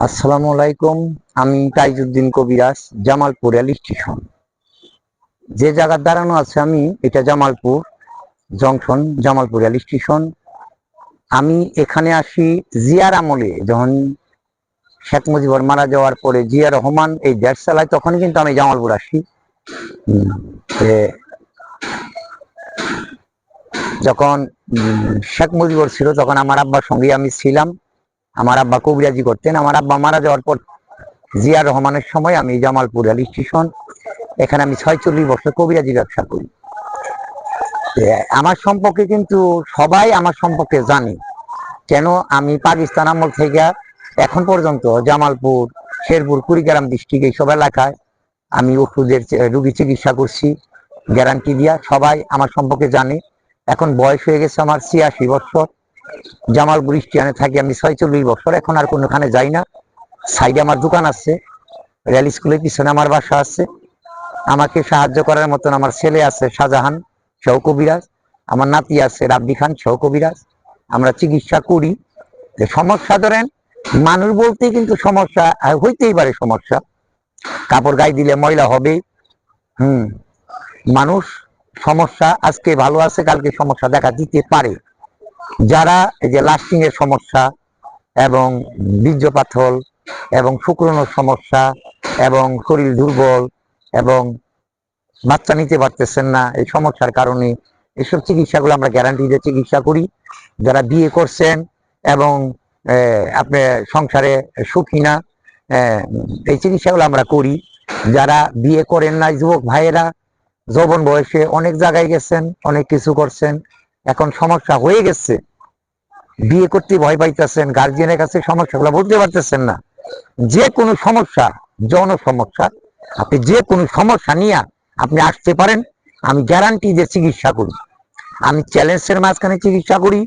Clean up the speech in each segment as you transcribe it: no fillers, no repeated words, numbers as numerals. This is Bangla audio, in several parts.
আসসালামু আলাইকুম। আমি তাইজউদ্দিন কবিরাজ, জামালপুর রেল স্টেশন। যে জায়গার দাঁড়ানো আছে আমি, এটা Jamalpur junction, Jamalpur rail station. আমি এখানে আসি জিয়ার আমলে, যখন শেখ মুজিবুর মারা যাওয়ার পরে জিয়া রহমান এই দেশ চালায়, তখন কিন্তু আমি জামালপুর আসি। এ, যখন শেখ মুজিবুর ছিল, তখন আমার আব্বার সঙ্গে আমি ছিলাম। আমার আব্বা কবিরাজি করতেন। আমার আব্বা মারা যাওয়ার পর জিয়া রহমানের সময় আমি জামালপুর রেল স্টেশন, এখানে আমি 46 বছর কবিরাজি ব্যবসা করি। আমার সম্পর্কে কিন্তু সবাই আমার সম্পর্কে জানে। কেন? আমি পাকিস্তান আমল থেকে এখন পর্যন্ত জামালপুর, শেরপুর, কুড়িগ্রাম ডিস্ট্রিক্ট এইসব এলাকায় আমি ওষুধের রুগী চিকিৎসা করছি গ্যারান্টি দিয়া। সবাই আমার সম্পর্কে জানে। এখন বয়স হয়ে গেছে আমার 86 বছর। জামালপুর স্টেশনে থাকি আমি 46 বছর। এখন আর কোনোখানে যাই না। সাইডে আমার দোকান আছে, রেল স্কুলের পিছনে আমার বাসা আছে। আমাকে সাহায্য করার মতন আমার ছেলে আছে শাহজাহান, সেও কবিরাজ। আমার নাতি আছে রাব্বি খান, সেও কবিরাজ। আমরা চিকিৎসা করি। সমস্যা ধরেন, মানুষ বলতে কিন্তু সমস্যা হইতেই পারে। সমস্যা, কাপড় গায়ে দিলে ময়লা হবে। মানুষ সমস্যা, আজকে ভালো আছে, কালকে সমস্যা দেখা দিতে পারে। যারা এই যে লাস্টিং এর সমস্যা এবং বীর্যপাথর এবং শুক্রাণুর সমস্যা এবং শরীর দুর্বল এবং বাচ্চা নিতে পারতেছেন না, এই সমস্যার কারণে এসব চিকিৎসাগুলো আমরা গ্যারান্টি দিয়ে চিকিৎসা করি। যারা বিয়ে করছেন এবং আপনি সংসারে সুখী না, এই চিকিৎসাগুলো আমরা করি। যারা বিয়ে করেন না, যুবক ভাইয়েরা যৌবন বয়সে অনেক জায়গায় গেছেন, অনেক কিছু করছেন, এখন সমস্যা হয়ে গেছে, বিয়ে করতে ভয় পাইতেছেন, গার্জিয়ানের কাছে সমস্যাগুলো বলতে পারতেছেন না। যে কোনো সমস্যা, যৌন সমস্যা, আপনি যে কোনো সমস্যা নিয়ে আপনি আসতে পারেন। আমি গ্যারান্টি দিয়ে চিকিৎসা করি। আমি চ্যালেঞ্জের মাঝখানে চিকিৎসা করি,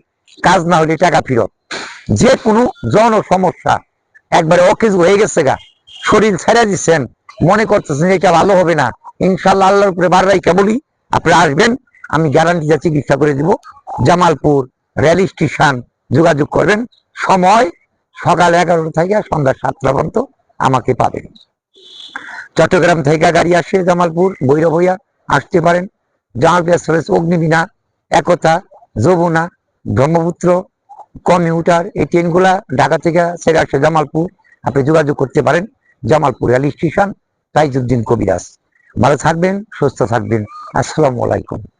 কাজ না হলে টাকা ফেরত। যে কোনো যৌন সমস্যা, একবারে অকেজ হয়ে গেছে গা, শরীর ছেড়ে দিচ্ছেন, মনে করতেছেন এটা ভালো হবে না, ইনশাল্লাহ আল্লাহর উপরে বার রাইখা বলি, আপনি আসবেন, আমি গ্যারান্টি দিয়ে চিকিৎসা করে দিব। জামালপুর রেল স্টেশন, যোগাযোগ করবেন। সময় সকাল 11টা থেকে সন্ধ্যা 7টা পর্যন্ত আমাকে পাবেন। চট্টগ্রাম থেকে গাড়ি আসে জামালপুর, ভৈরব হইয়া আসতে পারেন। জামালপুর এক্সপ্রেস, অগ্নিবীণা, একতা, যমুনা, ব্রহ্মপুত্র, কমিউটার, এই ট্রেনগুলা ঢাকা থেকে ছেড়ে আসে জামালপুর। আপনি যোগাযোগ করতে পারেন। জামালপুর রেল স্টেশন, তাইজউদ্দিন কবিরাজ। ভালো থাকবেন, সুস্থ থাকবেন। আসসালামু আলাইকুম।